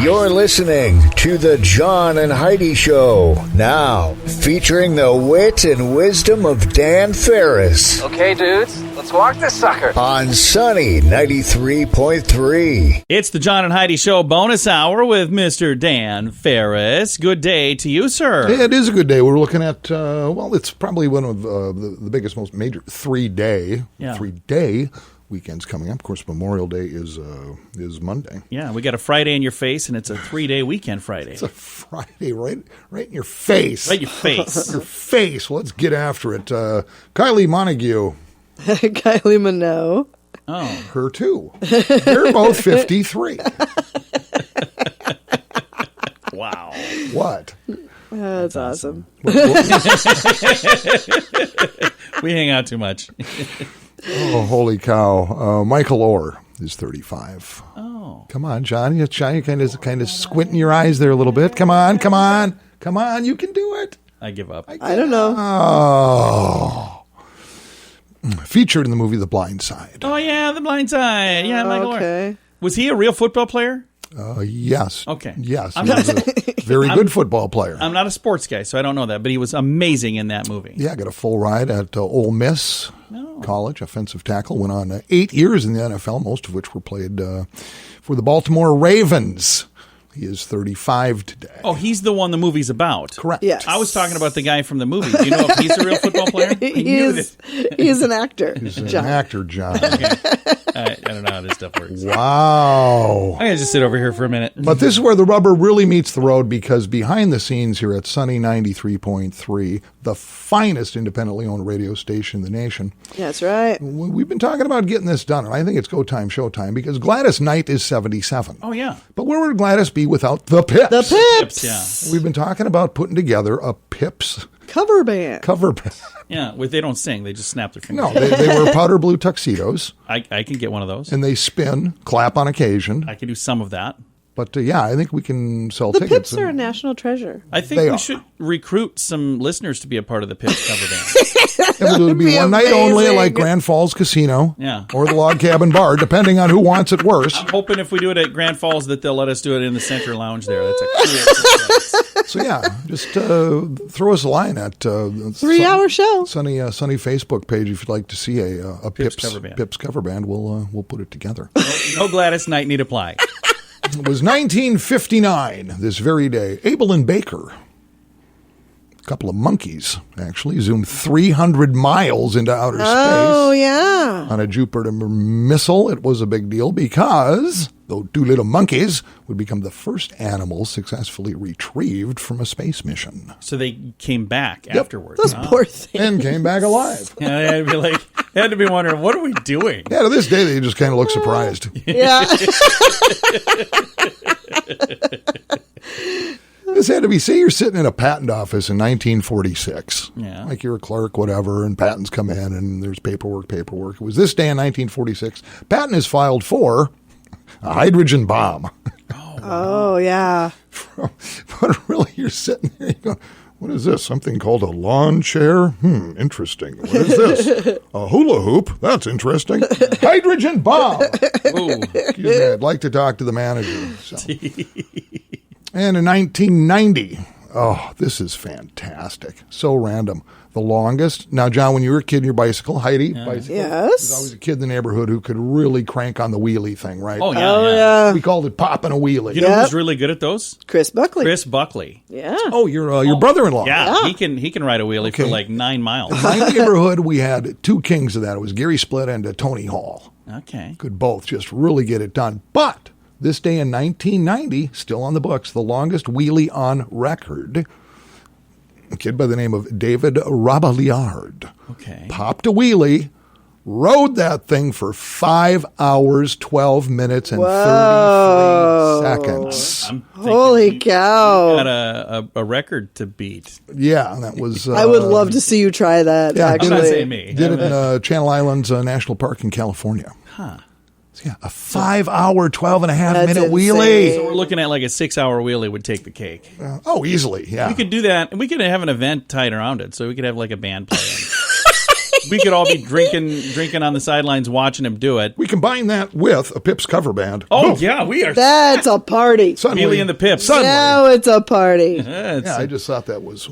You're listening to the John and Heidi Show, now featuring the wit and wisdom of Dan Farris. Okay, dudes, let's walk this sucker. On Sunny 93.3. It's the John and Heidi Show bonus hour with Mr. Dan Farris. Good day to you, sir. It is a good day. We're looking at, it's probably one of the biggest, most major three-day weekends coming up. Of course, Memorial Day is Monday. Yeah, we got a Friday in your face, and it's a 3-day weekend Friday. It's a Friday right in your face. Right in your face. Your face. Let's get after it. Kylie Montague. Kylie Minogue. Oh. Her too. They're both 53. Wow. What? That's awesome. We hang out too much. Oh, holy cow. Michael Orr is 35. Oh. Come on, John. You're kind of squinting your eyes there a little bit. Come on. You can do it. I give up. I don't know. Oh. Featured in the movie The Blind Side. Oh, yeah, The Blind Side. Yeah, Michael Orr. Was he a real football player? Yes. Okay. Yes. He was a very good football player. I'm not a sports guy, so I don't know that, but he was amazing in that movie. Yeah, got a full ride at Ole Miss College, offensive tackle. Went on 8 years in the NFL, most of which were played for the Baltimore Ravens. He is 35 today. Oh, he's the one the movie's about. Correct. Yes. I was talking about the guy from the movie. Do you know if he's a real football player? He's an actor. He's an John. actor, John. Okay. I don't know how this stuff works. Wow. I'm going to just sit over here for a minute. But this is where the rubber really meets the road, because behind the scenes here at Sunny 93.3, the finest independently owned radio station in the nation, That's right. we've been talking about getting this done, and I think it's go time, show time, because Gladys Knight is 77. Oh, yeah. But where would Gladys be without the Pips? The Pips. Yeah. We've been talking about putting together a Pips Cover band. cover band. Yeah, they don't sing. They just snap their fingers. No, they wear powder blue tuxedos, I can get one of those. and they spin, clap on occasion. I can do some of that. But I think we can sell The tickets. Pips are a national treasure. I think They we are. should recruit some listeners to be a part of the Pips cover band. It'll be be one night only, amazing. like Grand Falls Casino, Yeah. or the Log Cabin Bar, depending on who wants it worse. I'm hoping if we do it at Grand Falls that they'll let us do it in the Center Lounge there. That's a cool surprise. So just throw us a line at 3-hour show. Sunny Facebook page if you'd like to see a Pips Pips cover band. Pips cover band. We'll put it together. No Gladys Knight need apply. It was 1959, this very day. Abel and Baker, a couple of monkeys, actually, zoomed 300 miles into outer space. Oh, yeah. On a Jupiter missile. It was a big deal because those two little monkeys would become the first animals successfully retrieved from a space mission. So they came back afterwards. Those huh? poor things. And came back alive. Yeah, I'd be like, they had to be wondering, what are we doing? Yeah, to this day, they just kind of look surprised. Yeah. This had to be, say you're sitting in a patent office in 1946. Yeah. Like you're a clerk, whatever, and patents come in and there's paperwork. It was this day in 1946. Patent is filed for a hydrogen bomb. Oh, yeah. But really, you're sitting there, you go, what is this? Something called a lawn chair? Interesting. What is this? A hula hoop? That's interesting. Hydrogen bomb. Ooh. Excuse me, I'd like to talk to the manager. So. And in 1990, this is fantastic. So random. The longest. Now, John, when you were a kid in your bicycle, Heidi, bicycle, Yes. there's always a kid in the neighborhood who could really crank on the wheelie thing, right? Oh, yeah. Oh, yeah. yeah. We called it popping a wheelie. You know Yep. who's really good at those? Chris Buckley. Chris Buckley. Yeah. Oh, your brother-in-law. Yeah, he can ride a wheelie for Okay. like 9 miles. My neighborhood, we had two kings of that. It was Gary Splitt and Tony Hall. Okay. Could both just really get it done. But this day in 1990, still on the books, the longest wheelie on record, a kid by the name of David Rabillard. Okay. Popped a wheelie, rode that thing for 5 hours, 12 minutes, and 33 seconds. I'm thinking Holy you cow. got a record to beat. Yeah, that was... I would love to see you try that, yeah, I'm actually. not saying me. Did it in Channel Islands National Park in California. Huh. So yeah, a 5 hour, 12 and a half That's minute insane. wheelie. So we're looking at like a 6-hour wheelie would take the cake. Easily, yeah. We could do that, and we could have an event tied around it, so we could have like a band playing. We could all be drinking on the sidelines watching him do it. We combine that with a Pips cover band. Oh, yeah, we are. That's a party. Wheelie and the Pips. Now it's a party. I just thought that was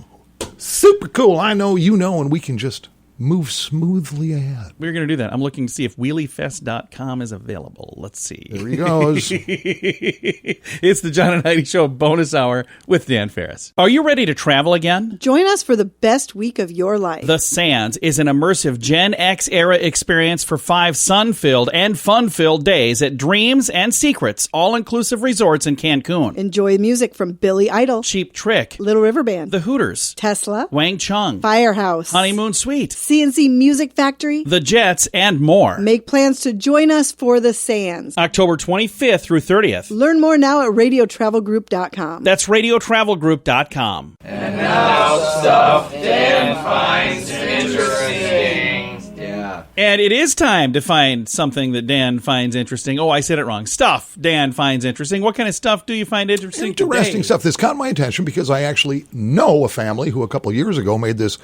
super cool. I know, you know, and we can just move smoothly ahead. We're going to do that. I'm looking to see if wheeliefest.com is available. Let's see. There he goes. It's the John and Heidi Show bonus hour with Dan Farris. Are you ready to travel again? Join us for the best week of your life. The Sands is an immersive Gen X era experience for 5 sun-filled and fun-filled days at Dreams and Secrets all-inclusive resorts in Cancun. Enjoy music from Billy Idol, Cheap Trick, Little River Band, The Hooters, Tesla, Wang Chung, Firehouse, Honeymoon Suite, CNC Music Factory, The Jets, and more. Make plans to join us for the Sands. October 25th through 30th. Learn more now at radiotravelgroup.com. That's radiotravelgroup.com. And now stuff Dan finds interesting. Yeah. And it is time to find something that Dan finds interesting. Oh, I said it wrong. Stuff Dan finds interesting. What kind of stuff do you find interesting Interesting today? stuff. This caught my attention because I actually know a family who a couple of years ago made this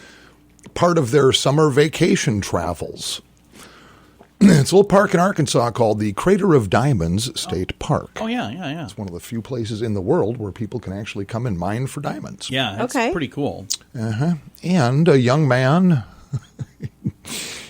part of their summer vacation travels. It's a little park in Arkansas called the Crater of Diamonds State Park. Oh, yeah. It's one of the few places in the world where people can actually come and mine for diamonds. Yeah, that's pretty cool. And a young man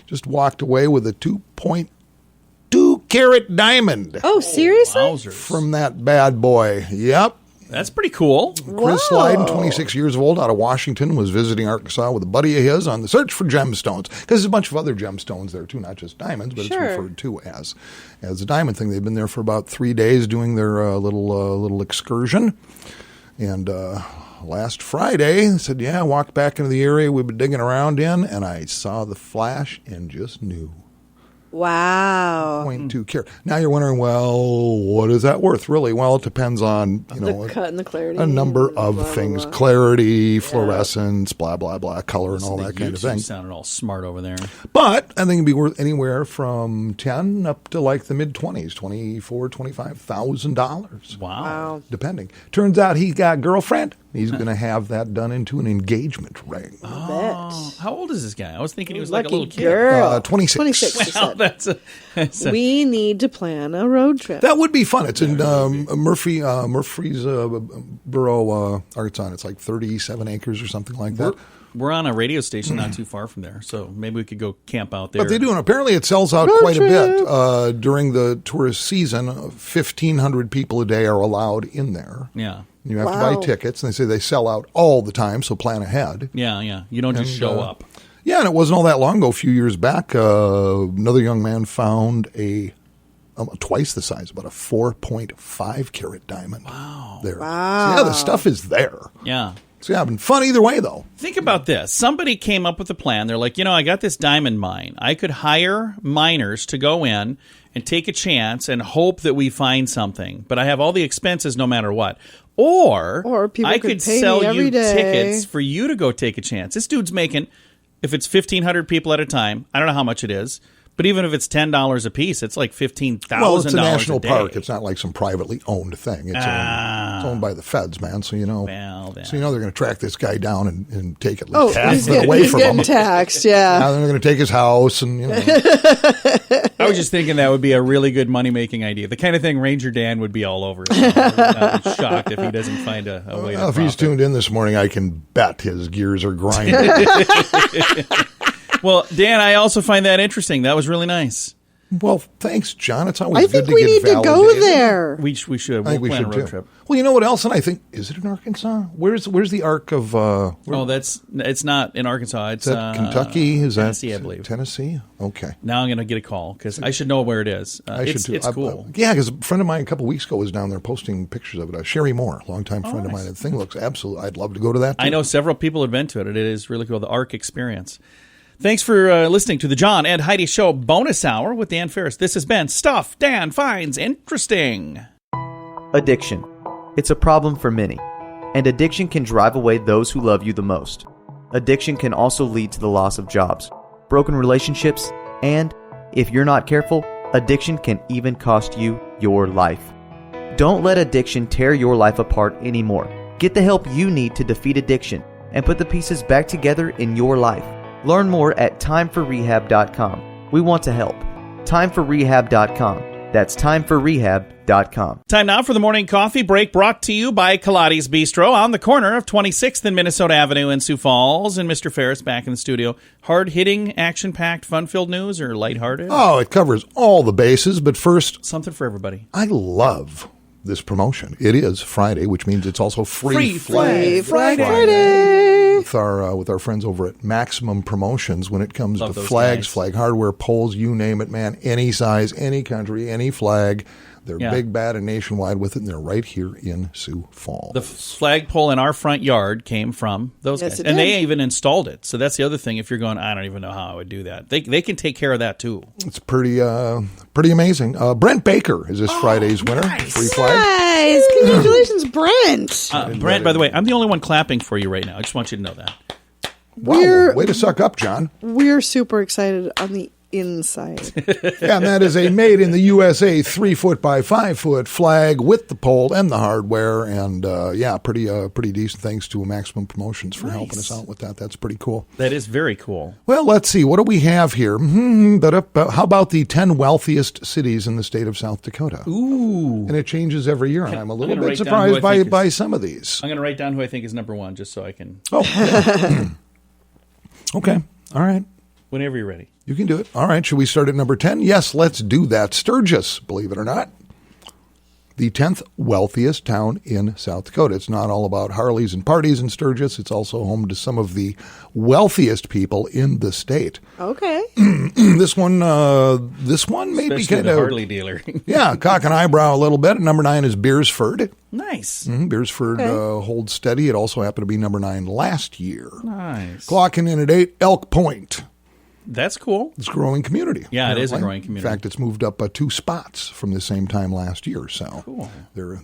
just walked away with a 2.2 carat diamond Oh, seriously? Wowzers. from that bad boy. Yep. That's pretty cool. Chris Slyden, 26 years old, out of Washington, was visiting Arkansas with a buddy of his on the search for gemstones. Because there's a bunch of other gemstones there, too, not just diamonds, but Sure. it's referred to as a diamond thing. They've been there for about 3 days doing their little excursion. And last Friday, they said, I walked back into the area we've been digging around in, and I saw the flash and just knew. Wow. 0.2 carat. Now you're wondering, well, what is that worth? Really? Well, it depends on, The cut and the clarity. a number blah, of blah, things. blah. Clarity, fluorescence, blah, blah, blah, color and all that kind of thing. Sounded all smart over there. But I think it'd be worth anywhere from 10 up to like the mid-20s, $24,000, $25,000. Wow. Depending. Turns out he's got a girlfriend. He's going to have that done into an engagement ring. Oh, how old is this guy? I was thinking he was like a Lucky little kid. girl. 26. 26, you Well, said. that's a We need to plan a road trip. That would be fun. It's in Murfreesboro, Arkansas. It's like 37 acres or something like that. We're on a radio station not too far from there, so maybe we could go camp out there. But they do, and apparently it sells out Road quite a trip. bit. During the tourist season, 1,500 people a day are allowed in there. Yeah. You have to buy tickets, and they say they sell out all the time, so plan ahead. Yeah. You don't just show up. Yeah, and it wasn't all that long ago. A few years back, another young man found twice the size, about a 4.5 carat diamond. Wow. There. Wow. So, yeah, the stuff is there. Yeah. So, yeah, been fun either way, though. Think about this. Somebody came up with a plan. They're like, I got this diamond mine. I could hire miners to go in and take a chance and hope that we find something. But I have all the expenses no matter what. Or people I could could pay sell me every you day. tickets for you to go take a chance. This dude's making, if it's 1,500 people at a time, I don't know how much it is, but even if it's $10 a piece, it's like $15,000 Well, it's a national a day. park. It's not like some privately owned thing. It's owned by the feds, man. So, Well, they're going to track this guy down and take at Oh, least half he's of it away getting, from him. taxed, Now yeah. they're going to take his house and, I was just thinking that would be a really good money-making idea. The kind of thing Ranger Dan would be all over. So I'd be shocked if he doesn't find a way to Well, if he's profit. tuned in this morning, I can bet his gears are grinding. Well, Dan, I also find that interesting. That was really nice. Well, thanks, John. It's always I good think to we get need to go validated. there. We should. I think We'll we plan should a road too. trip. Well, you know what else? And I think, is it in Arkansas? Where's the Ark of? It's not in Arkansas. It's Is that Kentucky? Is Tennessee, that I believe. Tennessee? Okay. Now I'm going to get a call because I should know where it is. I should too. It's cool. Yeah, because a friend of mine a couple of weeks ago was down there posting pictures of it. Sherry Moore, longtime friend of mine. The thing looks absolutely. I'd love to go to that. Too. I know several people have been to it. It is really cool. The Ark experience. Thanks for listening to the John and Heidi Show bonus hour with Dan Farris. This has been Stuff Dan Finds Interesting. Addiction. It's a problem for many, and addiction can drive away those who love you the most. Addiction can also lead to the loss of jobs, broken relationships, and, if you're not careful, addiction can even cost you your life. Don't let addiction tear your life apart anymore. Get the help you need to defeat addiction and put the pieces back together in your life. Learn more at timeforrehab.com. We want to help. Timeforrehab.com. That's timeforrehab.com. Time now for the morning coffee break, brought to you by Kaladi's Bistro on the corner of 26th and Minnesota Avenue in Sioux Falls. And Mr. Farris back in the studio. Hard-hitting, action-packed, fun-filled news or lighthearted? Oh, it covers all the bases, but first, Something for everybody. I love this promotion. It is Friday, which means it's also Free Flag Friday. with our friends over at Maximum Promotions when it comes Love to those flags, guys. flag hardware, poles, you name it, man. Any size, any country, any flag. They're Yeah. big, bad, and nationwide with it, and they're right here in Sioux Falls. The flagpole in our front yard came from those Yes, guys. it And did. they even installed it. So that's the other thing. If you're going, I don't even know how I would do that. They can take care of that too. It's pretty amazing. Brent Baker is this Friday's winner. Free flag. Nice. Congratulations, Brent. Brent, by the way, I'm the only one clapping for you right now. I just want you to know that. Wow, way to suck up, John. We're super excited on the inside. Yeah, and that is a made in the USA 3-foot by 5-foot flag with the pole and the hardware, and pretty decent. Thanks to Maximum Promotions for helping us out with that. That's pretty cool. That is very cool. Well, let's see. What do we have here? How about the 10 wealthiest cities in the state of South Dakota? Ooh. And it changes every year, and I'm a little gonna bit write down who surprised I think by is- some of these. I'm going to write down who I think is number one just so I can, Okay. All right. whenever you're ready. You can do it. All right. Should we start at number 10? Yes, let's do that. Sturgis, believe it or not. The 10th wealthiest town in South Dakota. It's not all about Harleys and parties in Sturgis. It's also home to some of the wealthiest people in the state. Okay. This one may be Especially kind the of, Harley dealer. yeah, cock an eyebrow a little bit. Number 9 is Beersford. Nice. Beersford holds steady. It also happened to be number 9 last year. Nice. Clocking in at 8, Elk Point. That's cool. It's a growing community. Yeah, it is a apparently. growing community. In fact, it's moved up 2 spots from the same time last year. So Cool. they're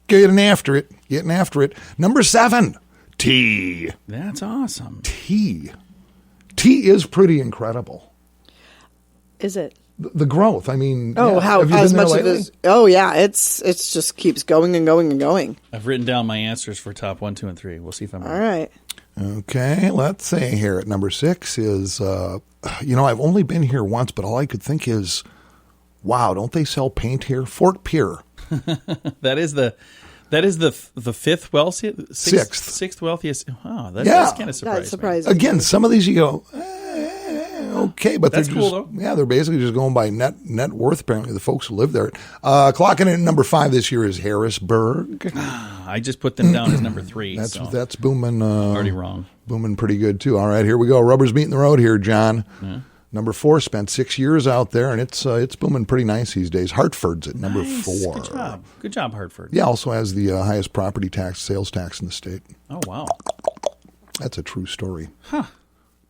getting after it. Number 7, Tea. That's awesome. Tea is pretty incredible. Is it? The growth. I mean, Oh, yeah. how Have you as been there much of lately? this? Oh, yeah. It's just keeps going and going and going. I've written down my answers for top 1, 2, and 3. We'll see if I'm All right. right. Okay, let's say here at number 6 is, I've only been here once, but all I could think is, wow, don't they sell paint here? Fort Pierre. That is the fifth wealthiest, sixth wealthiest. Oh, that's kind of surprising. That's surprising. Again, some of these you go, okay, but That's they're cool, just, though. yeah, they're basically just going by net worth, apparently, the folks who live there. Clocking in at number 5 this year is Harrisburg. I just put them down as number 3. That's booming. Already wrong. Booming pretty good, too. All right, here we go. Rubber's meeting the road here, John. Yeah. Number 4 spent 6 years out there, and it's booming pretty nice these days. Hartford's at number 4. Good job, Hartford. Yeah, also has the highest property tax, sales tax in the state. Oh, wow. That's a true story. Huh.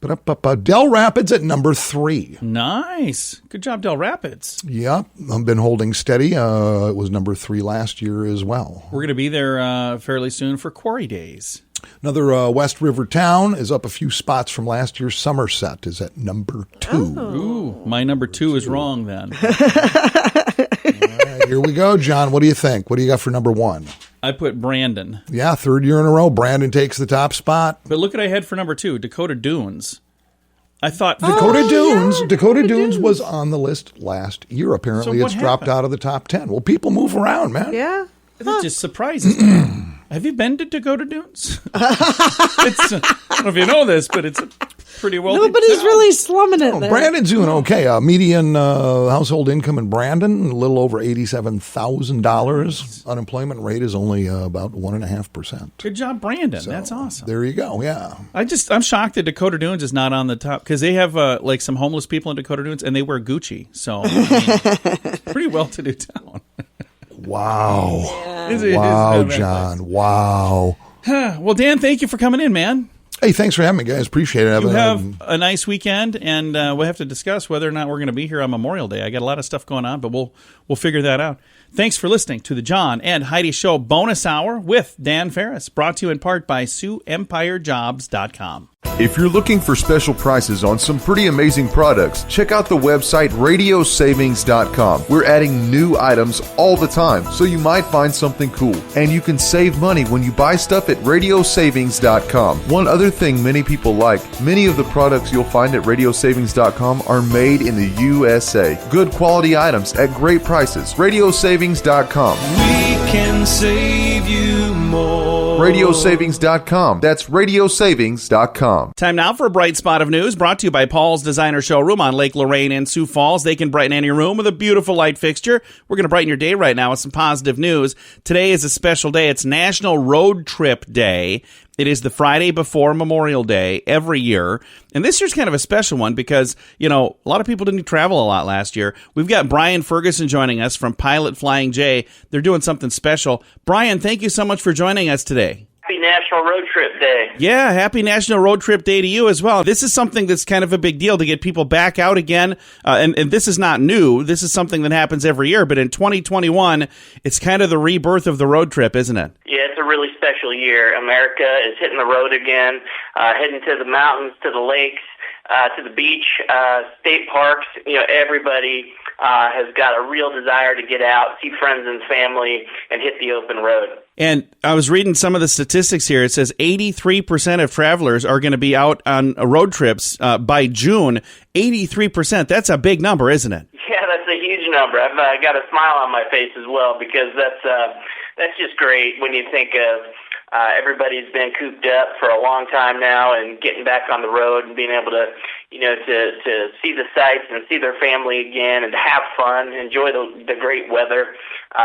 But Del Rapids at number 3. Nice. Good job, Del Rapids. Yep, I've been holding steady. It was number 3 last year as well. We're going to be there fairly soon for Quarry Days. Another West River town is up a few spots from last year. Somerset is at number 2. Ooh, my number 2 is wrong then. All right, here we go, John. What do you think? What do you got for number 1? I put Brandon. Yeah, 3rd year in a row. Brandon takes the top spot. But look what I had for number 2, Dakota Dunes. I thought Dakota Dunes was on the list last year. Apparently, So what it's dropped happened? out of the top 10. Well, people move around, man. Yeah. That just surprises me. Have you been to Dakota Dunes? It's, I don't know if you know this, but it's a pretty wealthy Nobody's town. really slumming it there. Brandon's doing okay. Median household income in Brandon, a little over $87,000. Unemployment rate is only about 1.5%. Good job, Brandon. That's awesome. There you go. Yeah. I'm shocked that Dakota Dunes is not on the top because they have like some homeless people in Dakota Dunes and they wear Gucci. So pretty well-to-do town. Wow. It's Wow, not a bad John. Wow. place. Well, Dan, thank you for coming in, man. Hey, thanks for having me, guys. Appreciate it. You have a nice weekend, and we'll have to discuss whether or not we're going to be here on Memorial Day. I got a lot of stuff going on, but we'll figure that out. Thanks for listening to the John and Heidi Show Bonus Hour with Dan Farris, brought to you in part by SiouxEmpireJobs.com. If you're looking for special prices on some pretty amazing products, check out the website radiosavings.com. We're adding new items all the time, so you might find something cool. And you can save money when you buy stuff at radiosavings.com. One other thing many people like, many of the products you'll find at radiosavings.com are made in the USA. Good quality items at great prices. Radiosavings.com. We can save you more. Radiosavings.com. That's radiosavings.com. Time now for a bright spot of news brought to you by Paul's Designer Showroom on Lake Lorraine in Sioux Falls. They can brighten any room with a beautiful light fixture. We're going to brighten your day right now with some positive news. Today is a special day. It's National Road Trip Day. It is the Friday before Memorial Day every year. And this year's kind of a special one because, a lot of people didn't travel a lot last year. We've got Brian Ferguson joining us from Pilot Flying J. They're doing something special. Brian, thank you so much for joining us today. Happy National Road Trip Day. Yeah, happy National Road Trip Day to you as well. This is something that's kind of a big deal to get people back out again. And this is not new. This is something that happens every year. But in 2021, it's kind of the rebirth of the road trip, isn't it? Yeah, it's a really special year. America is hitting the road again, heading to the mountains, to the lakes, to the beach, state parks. Everybody has got a real desire to get out, see friends and family, and hit the open road. And I was reading some of the statistics here. It says 83% of travelers are going to be out on road trips by June. 83%. That's a big number, isn't it? Yeah, that's a huge number. I've got a smile on my face as well because that's just great when you think of everybody's been cooped up for a long time now and getting back on the road and being able to, to see the sights and see their family again and to have fun, enjoy the great weather.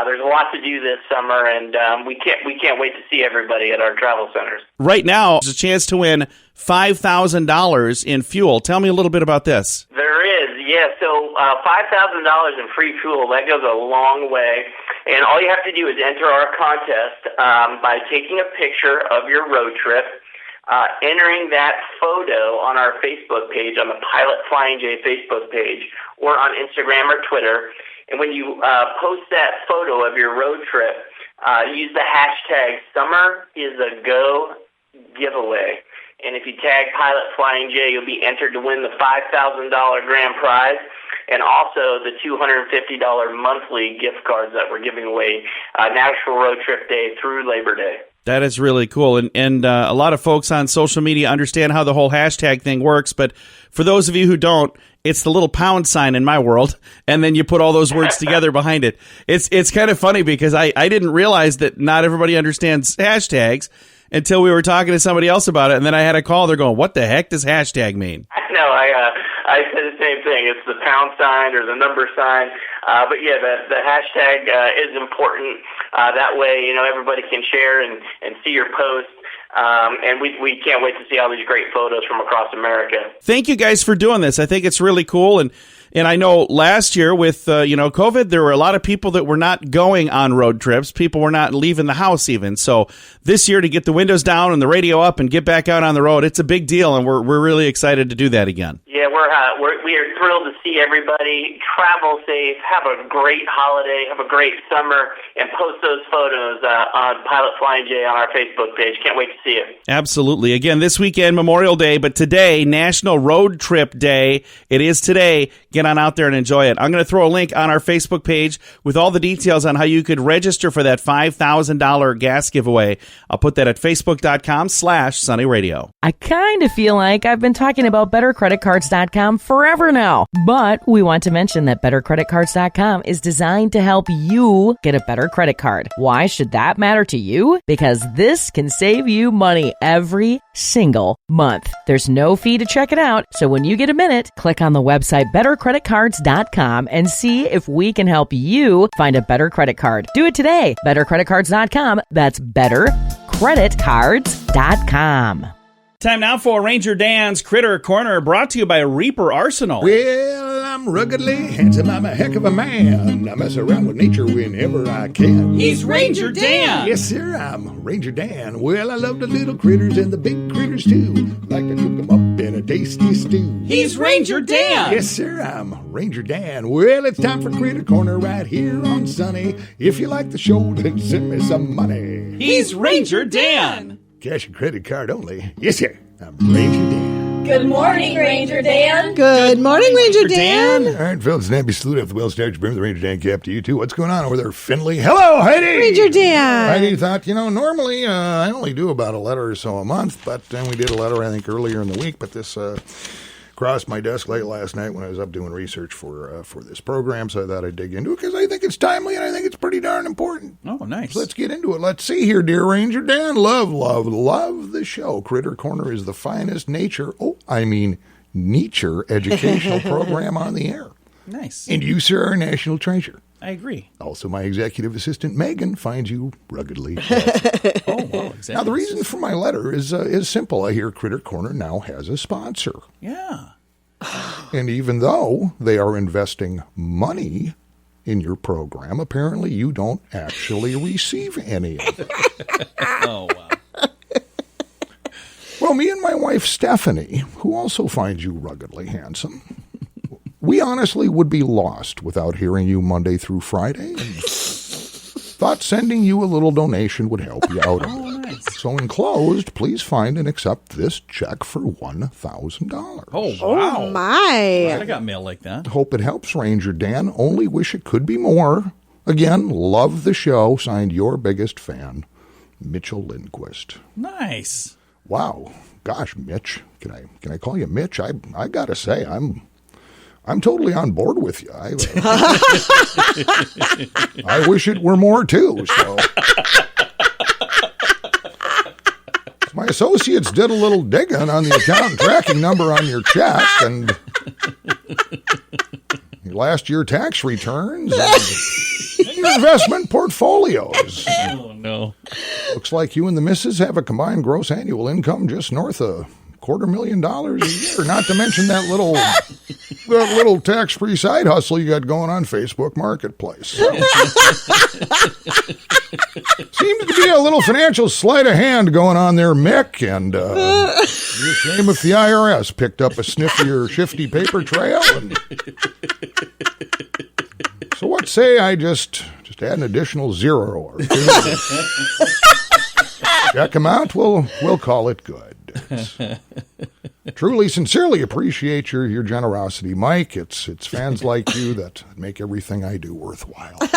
There's a lot to do this summer, and we can't wait to see everybody at our travel centers. Right now, there's a chance to win $5,000 in fuel. Tell me a little bit about this. There is, yeah. So $5,000 in free fuel, that goes a long way. And all you have to do is enter our contest by taking a picture of your road trip, entering that photo on our Facebook page, on the Pilot Flying J Facebook page, or on Instagram or Twitter. And when you post that photo of your road trip, use the hashtag #SummerIsAGo giveaway. And if you tag Pilot Flying J, you'll be entered to win the $5,000 grand prize and also the $250 monthly gift cards that we're giving away National Road Trip Day through Labor Day. That is really cool. And a lot of folks on social media understand how the whole hashtag thing works. But for those of you who don't, it's the little pound sign in my world. And then you put all those words together behind it. It's kind of funny because I didn't realize that not everybody understands hashtags until we were talking to somebody else about it. And then I had a call. They're going, what the heck does hashtag mean? I know. I said the same thing. It's the pound sign or the number sign. But yeah, the hashtag is important. That way, everybody can share and see your post. And we can't wait to see all these great photos from across America. Thank you guys for doing this. I think it's really cool. And I know last year with, COVID, there were a lot of people that were not going on road trips. People were not leaving the house even. So this year to get the windows down and the radio up and get back out on the road, it's a big deal. And we're really excited to do that again. Yeah, we are thrilled to see everybody. Travel safe, have a great holiday, have a great summer, and post those photos on Pilot Flying J on our Facebook page. Can't wait to see it. Absolutely. Again, this weekend, Memorial Day, but today, National Road Trip Day. It is today. Get on out there and enjoy it. I'm going to throw a link on our Facebook page with all the details on how you could register for that $5,000 gas giveaway. I'll put that at facebook.com/sunnyradio. I kind of feel like I've been talking about bettercreditcards.com forever now, but we want to mention that bettercreditcards.com is designed to help you get a better credit card. Why should that matter to you? Because this can save you money every single month. There's no fee to check it out, so when you get a minute, click on the website bettercreditcards.com and see if we can help you find a better credit card. Do it today. Bettercreditcards.com. That's bettercreditcards.com. Time now for Ranger Dan's Critter Corner, brought to you by Reaper Arsenal. Well, I'm ruggedly handsome. I'm a heck of a man. I mess around with nature whenever I can. He's Ranger Dan. Yes, sir, I'm Ranger Dan. Well, I love the little critters and the big critters, too. Like to cook them up in a tasty stew. He's Ranger Dan. Yes, sir, I'm Ranger Dan. Well, it's time for Critter Corner right here on Sunny. If you like the show, then send me some money. He's Ranger Dan. Cash and credit card only. Yes, sir. I'm Ranger Dan. Good morning, Ranger Dan. Good morning, Ranger Dan. All right, Phil, it's Nappy Salute of the Will Stage Brim, the Ranger Dan cap to you, too. What's going on over there, Finley? Hello, Heidi. Ranger Dan. Heidi thought, normally I only do about a letter or so a month, but then we did a letter, I think, earlier in the week, but this crossed my desk late last night when I was up doing research for this program, so I thought I'd dig into it because I think it's timely and I think it's pretty darn important. Oh, nice. So let's get into it. Let's see here, dear Ranger Dan. Love the show. Critter Corner is the finest nature educational program on the air. Nice. And you, sir, are a national treasure. I agree. Also, my executive assistant, Megan, finds you ruggedly. Oh, well, exactly. Now, the reason for my letter is simple. I hear Critter Corner now has a sponsor. Yeah. And even though they are investing money in your program, apparently you don't actually receive any of it. Oh, wow. Well, me and my wife, Stephanie, who also finds you ruggedly handsome, we honestly would be lost without hearing you Monday through Friday, and thought sending you a little donation would help you out. Oh, nice. So enclosed, please find and accept this check for $1,000. Oh, wow. Oh, my. I got mail like that. Hope it helps, Ranger Dan. Only wish it could be more. Again, love the show. Signed, your biggest fan, Mitchell Lindquist. Nice. Wow. Gosh, Mitch. Can I call you Mitch? I gotta say, I'm totally on board with you. I wish it were more, too. So my associates did a little digging on the account tracking number on your check and your last year tax returns and your investment portfolios. Oh, no. Looks like you and the missus have a combined gross annual income just north of $250,000 a year, not to mention that little tax-free side hustle you got going on Facebook Marketplace. So. Seems to be a little financial sleight of hand going on there, Mick, and be a shame if the IRS picked up a sniff of your shifty paper trail. So what say I just add an additional zero or two? Check amount, we'll call it good. Truly, sincerely appreciate your generosity, Mike. It's fans like you that make everything I do worthwhile. Well,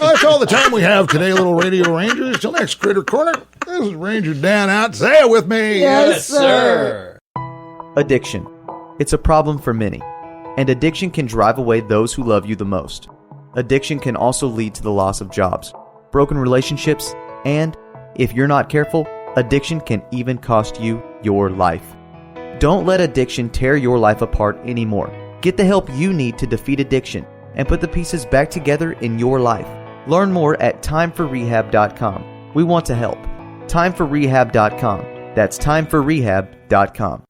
that's all the time we have today, little Radio Rangers. Till next Critter Corner, this is Ranger Dan out. Say it with me. Yes, sir. Addiction. It's a problem for many, and addiction can drive away those who love you the most. Addiction can also lead to the loss of jobs, broken relationships, and, if you're not careful, addiction can even cost you your life. Don't let addiction tear your life apart anymore. Get the help you need to defeat addiction and put the pieces back together in your life. Learn more at timeforrehab.com. We want to help. Timeforrehab.com. That's timeforrehab.com.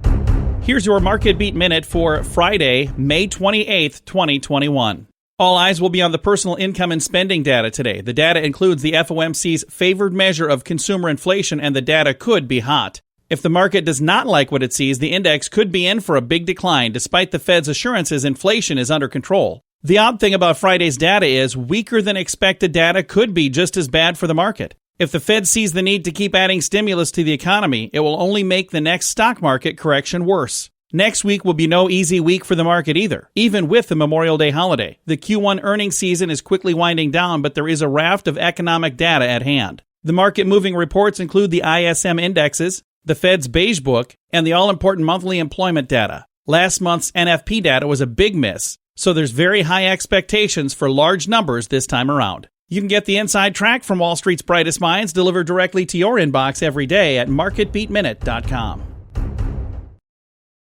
Here's your Market Beat Minute for Friday, May 28th, 2021. All eyes will be on the personal income and spending data today. The data includes the FOMC's favored measure of consumer inflation, and the data could be hot. If the market does not like what it sees, the index could be in for a big decline, despite the Fed's assurances inflation is under control. The odd thing about Friday's data is weaker than expected data could be just as bad for the market. If the Fed sees the need to keep adding stimulus to the economy, it will only make the next stock market correction worse. Next week will be no easy week for the market either, even with the Memorial Day holiday. The Q1 earnings season is quickly winding down, but there is a raft of economic data at hand. The market-moving reports include the ISM indexes, the Fed's Beige Book, and the all-important monthly employment data. Last month's NFP data was a big miss, so there's very high expectations for large numbers this time around. You can get the inside track from Wall Street's brightest minds delivered directly to your inbox every day at marketbeatminute.com.